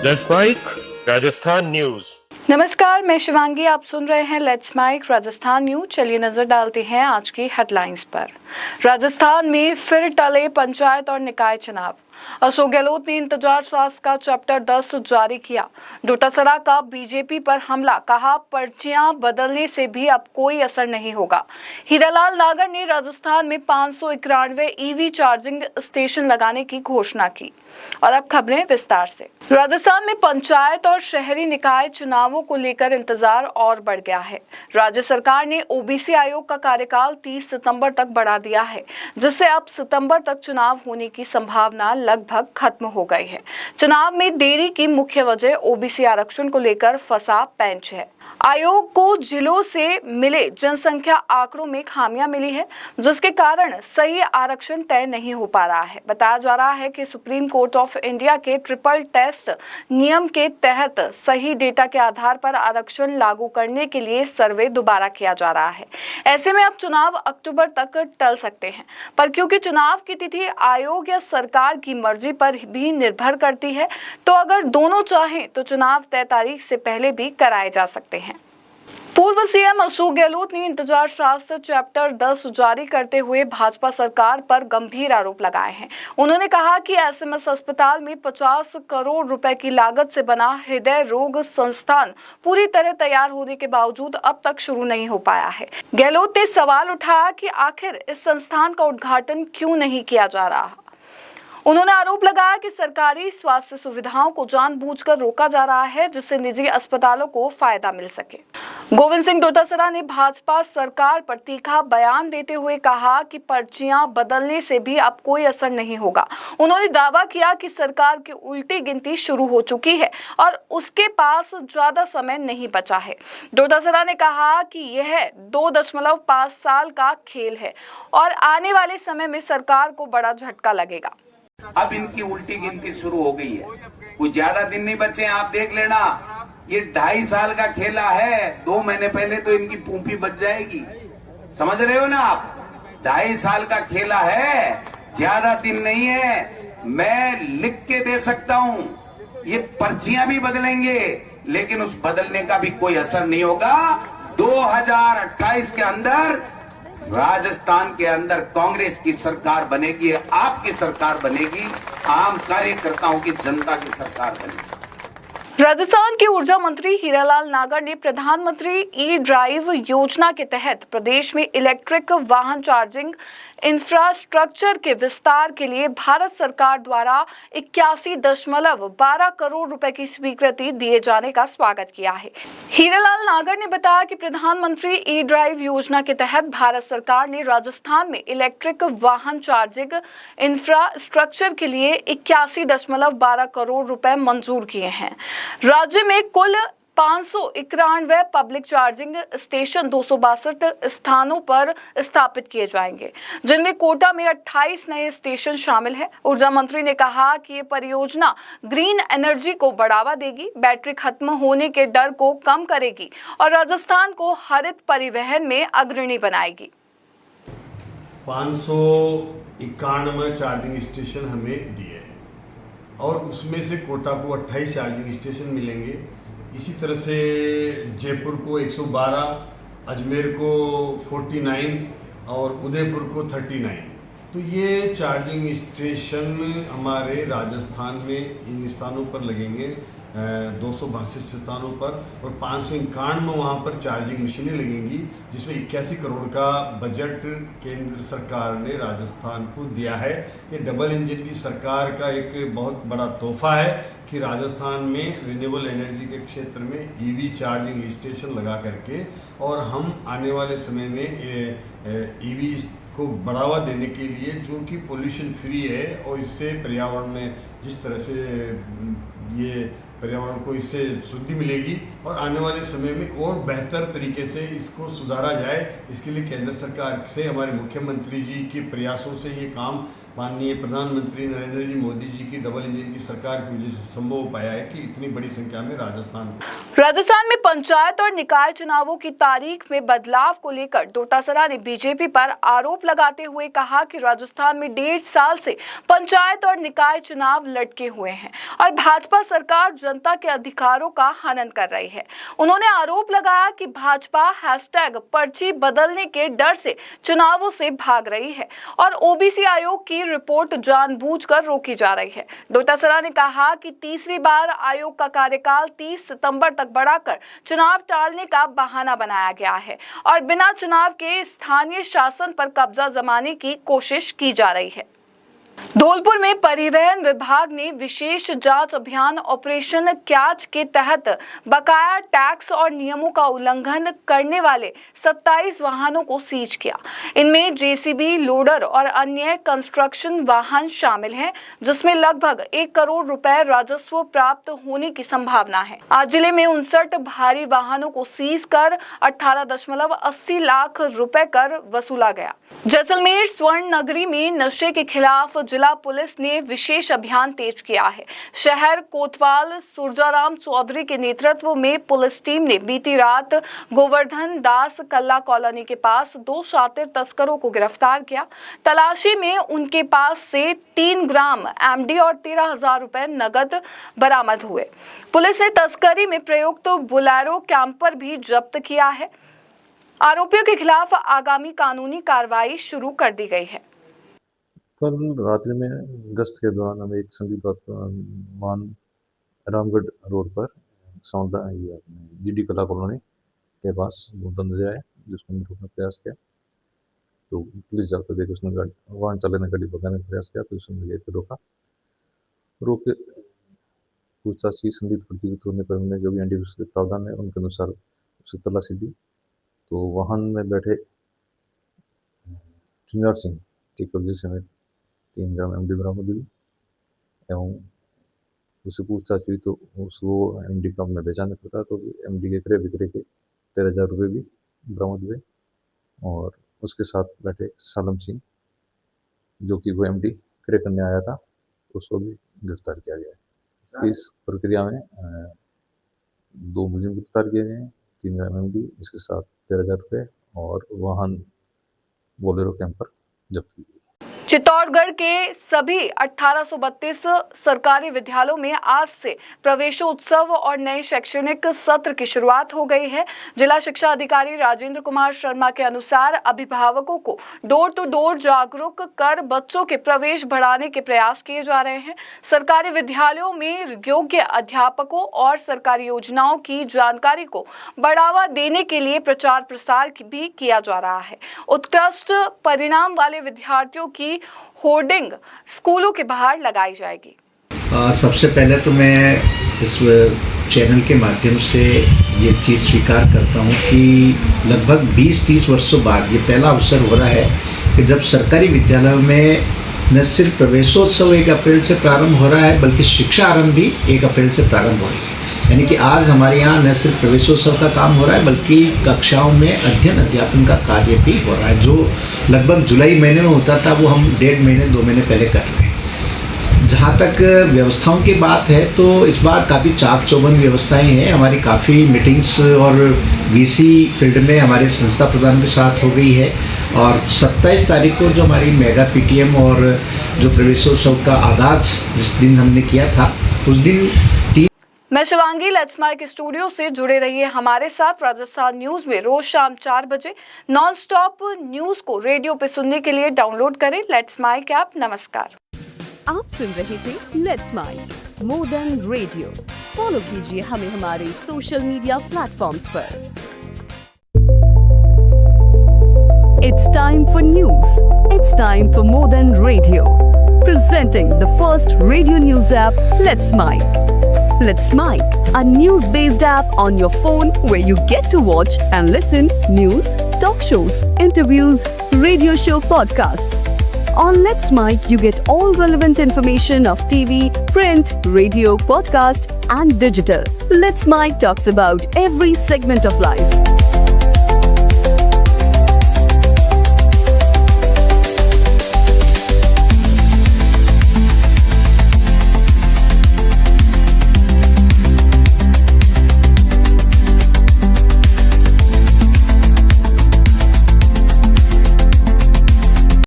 Let's mic Rajasthan news. नमस्कार, मैं शिवांगी। आप सुन रहे हैं लेट्स माइक राजस्थान न्यूज। चलिए नजर डालते हैं आज की हेडलाइंस पर। राजस्थान में फिर टले पंचायत और निकाय चुनाव। अशोक गहलोत ने इंतजार शास्त्र का चैप्टर 10 जारी किया। डोटासरा का बीजेपी पर हमला, कहा पर्चियां बदलने से भी अब कोई असर नहीं होगा। हीरालाल नागर ने राजस्थान में 591 ईवी चार्जिंग स्टेशन लगाने की घोषणा की। और अब खबरें विस्तार से। राजस्थान में पंचायत और शहरी निकाय चुनावों को लेकर इंतजार और बढ़ गया है। राज्य सरकार ने ओबीसी आयोग का कार्यकाल 30 सितंबर तक बढ़ा दिया है, जिससे अब सितंबर तक चुनाव होने की संभावना लगभग खत्म हो गई है। चुनाव में देरी की मुख्य वजह ओबीसी आरक्षण को लेकर फंसा पेंच है। आयोग को जिलों से मिले जनसंख्या आंकड़ों में खामियां मिली है, जिसके कारण सही आरक्षण तय नहीं हो पा रहा है। बताया जा रहा है कि सुप्रीम कोर्ट ऑफ इंडिया के ट्रिपल टेस्ट नियम के तहत सही डेटा के आधार पर आरक्षण लागू करने के लिए सर्वे दोबारा किया जा रहा है। ऐसे में अब चुनाव अक्टूबर तक टल सकते हैं, पर क्योंकि चुनाव की तिथि आयोग या सरकार की मर्जी पर भी निर्भर करती है, तो अगर दोनों चाहें तो चुनाव तय तारीख से पहले भी कराए जा सकते हैं। पूर्व सीएम अशोक गहलोत ने इंतजार शास्त्र चैप्टर 10 जारी करते हुए भाजपा सरकार पर गंभीर आरोप लगाए हैं। उन्होंने कहा कि एसएमएस अस्पताल में 50 करोड़ रुपए की लागत से बना हृदय रोग संस्थान पूरी तरह तैयार होने के बावजूद अब तक शुरू नहीं हो पाया है। गहलोत ने सवाल उठाया कि आखिर इस संस्थान का उद्घाटन क्यों नहीं किया जा रहा। उन्होंने आरोप लगाया कि सरकारी स्वास्थ्य सुविधाओं को जानबूझकर रोका जा रहा है, जिससे निजी अस्पतालों को फायदा मिल सके। गोविंद सिंह डोटासरा ने भाजपा सरकार पर तीखा बयान देते हुए कहा कि पर्चियां बदलने से भी अब कोई असर नहीं होगा। उन्होंने दावा किया कि सरकार की उल्टी गिनती शुरू हो चुकी है और उसके पास ज्यादा समय नहीं बचा है। डोटासरा ने कहा कि यह 2.5 साल का खेल है और आने वाले समय में सरकार को बड़ा झटका लगेगा। अब इनकी उल्टी गिनती शुरू हो गई है। कुछ ज्यादा दिन नहीं बचे, आप देख लेना। ये 2.5 साल का खेला है। 2 महीने पहले तो इनकी पूंपी बच जाएगी। समझ रहे हो ना आप? 2.5 साल का खेला है, ज्यादा दिन नहीं है। मैं लिख के दे सकता हूं, ये पर्चियां भी बदलेंगे, लेकिन उस बदलने का भी कोई असर नहीं होगा। 2028 के अंदर राजस्थान के अंदर कांग्रेस की सरकार बनेगी, आपकी सरकार बनेगी, आम कार्यकर्ताओं की, जनता की सरकार बनेगी। राजस्थान के ऊर्जा मंत्री हीरालाल नागर ने प्रधानमंत्री ई ड्राइव योजना के तहत प्रदेश में इलेक्ट्रिक वाहन चार्जिंग इंफ्रास्ट्रक्चर के विस्तार के लिए भारत सरकार द्वारा 81.12 करोड़ रुपए की स्वीकृति दिए जाने का स्वागत किया है। हीरालाल नागर ने बताया कि प्रधानमंत्री ई ड्राइव योजना के तहत भारत सरकार ने राजस्थान में इलेक्ट्रिक वाहन चार्जिंग इंफ्रास्ट्रक्चर के लिए 81.12 करोड़ रुपए मंजूर किए हैं। राज्य में कुल 591 पब्लिक चार्जिंग स्टेशन 262 स्थानों पर स्थापित किए जाएंगे, जिनमें कोटा में 28 नए स्टेशन शामिल हैं। ऊर्जा मंत्री ने कहा कि ये परियोजना ग्रीन एनर्जी को बढ़ावा देगी, बैटरी खत्म होने के डर को कम करेगी और राजस्थान को हरित परिवहन में अग्रणी बनाएगी। 591 चार्जिंग स्टेशन हमें दिए हैं और उसमें से कोटा को 28 चार्जिंग स्टेशन मिलेंगे। इसी तरह से जयपुर को 112, अजमेर को 49 और उदयपुर को 39। तो ये चार्जिंग स्टेशन हमारे राजस्थान में इन स्थानों पर लगेंगे, 262 स्थानों पर, और 591 वहाँ पर चार्जिंग मशीनें लगेंगी, जिसमें 81 करोड़ का बजट केंद्र सरकार ने राजस्थान को दिया है। ये डबल इंजन की सरकार का एक बहुत बड़ा तोहफा है कि राजस्थान में रिन्यूएबल एनर्जी के क्षेत्र में ईवी चार्जिंग स्टेशन लगा करके, और हम आने वाले समय में ईवी को बढ़ावा देने के लिए, जो कि पोल्यूशन फ्री है और इससे पर्यावरण में जिस तरह से ये पर्यावरण को इससे शुद्धि मिलेगी और आने वाले समय में और बेहतर तरीके से इसको सुधारा जाए, इसके लिए केंद्र सरकार से, हमारे मुख्यमंत्री जी के प्रयासों से ये काम माननीय प्रधानमंत्री नरेंद्र जी मोदी जी की डबल इंजन की सरकार की वजह से संभव हो पाया है कि इतनी बड़ी संख्या में राजस्थान में पंचायत और निकाय चुनावों की तारीख में बदलाव को लेकर डोटासरा ने बीजेपी पर आरोप लगाते हुए कहा कि राजस्थान में 1.5 साल से पंचायत और निकाय चुनाव लटके हुए हैं और भाजपा सरकार जनता के अधिकारों का हनन कर रही है। उन्होंने आरोप लगाया कि भाजपा #पर्ची बदलने के डर से चुनावों से भाग रही है और ओबीसी आयोग की रिपोर्ट जानबूझकर रोकी जा रही है। डोटासरा ने कहा कि तीसरी बार आयोग का कार्यकाल 30 सितंबर तक बढ़ाकर चुनाव टालने का बहाना बनाया गया है और बिना चुनाव के स्थानीय शासन पर कब्जा जमाने की कोशिश की जा रही है। धौलपुर में परिवहन विभाग ने विशेष जांच अभियान ऑपरेशन कैच के तहत बकाया टैक्स और नियमों का उल्लंघन करने वाले 27 वाहनों को सीज किया। इनमें जेसीबी, लोडर और अन्य कंस्ट्रक्शन वाहन शामिल हैं, जिसमें लगभग 1 करोड़ रुपए राजस्व प्राप्त होने की संभावना है। आज जिले में 59 भारी वाहनों को सीज कर 18.80 लाख रुपए कर वसूला गया। जैसलमेर स्वर्ण नगरी में नशे के खिलाफ जिला पुलिस ने विशेष अभियान तेज किया है। शहर कोतवाल सुरजाराम चौधरी के नेतृत्व में पुलिस टीम ने बीती रात गोवर्धन दास कल्ला कॉलोनी के पास 2 शातिर तस्करों को गिरफ्तार किया। तलाशी में उनके पास से 3 ग्राम एमडी और 13,000 रुपए नगद बरामद हुए। पुलिस ने तस्करी में प्रयुक्त बोलेरो कैंपर भी जब्त किया है। आरोपियों के खिलाफ आगामी कानूनी कार्रवाई शुरू कर दी गई है। कल रात्रि में गश्त के दौरान हमें एक संदिग्ध वाहन रामगढ़ रोड पर सौंदा जीडी कला कॉलोनी के पास नजर आया, जिसको हमने रोकने का प्रयास किया। तो पुलिस जाकर देखी, उसने वाहन चालक ने गाड़ी भगाने का प्रयास किया, तो उसने गेट पर रोक के पूछताछ की। संदिग्ध प्रतीत होने पर हमने जो भी एनडीपीएस के प्रावधान है उनके अनुसार उसे तलाशी दी। तो वाहन में बैठे चिंगार सिंह के कब्जे से 3 ग्राम एमडी बरामद हुई एवं उससे पूछताछ हुई तो उसको एमडी का में बेचाने पड़ा, तो एमडी के क्रय विक्रय के 13,000 रुपये भी बरामद हुए और उसके साथ बैठे सालम सिंह जो कि वो एमडी क्रय करने आया था, उसको भी गिरफ्तार किया गया है। इस प्रक्रिया में 2 मुलजिम गिरफ्तार किए गए हैं, 3 ग्राम एमडी, इसके साथ 13,000 रुपये और वाहन बोलेरो कैंपर जब्त की गई। चित्तौड़गढ़ के सभी 1832 सरकारी विद्यालयों में आज से प्रवेशोत्सव और नए शैक्षणिक सत्र की शुरुआत हो गई है। जिला शिक्षा अधिकारी राजेंद्र कुमार शर्मा के अनुसार अभिभावकों को डोर टू डोर जागरूक कर बच्चों के प्रवेश बढ़ाने के प्रयास किए जा रहे हैं। सरकारी विद्यालयों में योग्य अध्यापकों और सरकारी योजनाओं की जानकारी को बढ़ावा देने के लिए प्रचार प्रसार भी किया जा रहा है। उत्कृष्ट परिणाम वाले विद्यार्थियों की होर्डिंग स्कूलों के बाहर लगाई जाएगी। सबसे पहले तो मैं इस चैनल के माध्यम से ये चीज़ स्वीकार करता हूँ कि लगभग 20-30 वर्षों बाद ये पहला अवसर हो रहा है कि जब सरकारी विद्यालयों में न सिर्फ प्रवेशोत्सव 1 अप्रैल से प्रारंभ हो रहा है बल्कि शिक्षा आरंभ भी 1 अप्रैल से प्रारंभ हो रही है। यानी कि आज हमारे यहाँ न सिर्फ प्रवेशोत्सव का काम हो रहा है बल्कि कक्षाओं में अध्ययन अध्यापन का कार्य भी हो रहा है, जो लगभग जुलाई महीने में होता था वो हम 1.5 महीने 2 महीने पहले कर रहे हैं। जहाँ तक व्यवस्थाओं की बात है तो इस बार काफ़ी चाक चौबंद व्यवस्थाएं हैं। हमारी काफ़ी मीटिंग्स और वीसी फील्ड में हमारे संस्था प्रधान के साथ हो गई है और 27 तारीख को जो हमारी मेगा पीटीएम और जो प्रवेशोत्सव का आगाज़ जिस दिन हमने किया था उस दिन मैं शिवांगी लेट्स माइक स्टूडियो से जुड़े रहिए हमारे साथ। राजस्थान न्यूज में रोज शाम 4 बजे नॉन स्टॉप न्यूज को रेडियो पे सुनने के लिए डाउनलोड करें लेट्स माइक ऐप। नमस्कार। आप सुन रहे थे let's mike more than radio. Follow कीजिए हमें हमारे सोशल मीडिया प्लेटफॉर्म्स पर। It's time for news. It's time for more than radio. Presenting the first radio news app, Let's Mic. Let's Mic, a news-based app on your phone where you get to watch and listen news, talk shows, interviews, radio show podcasts. On Let's Mic, you get all relevant information of TV, print, radio, podcast, and digital. Let's Mic talks about every segment of life.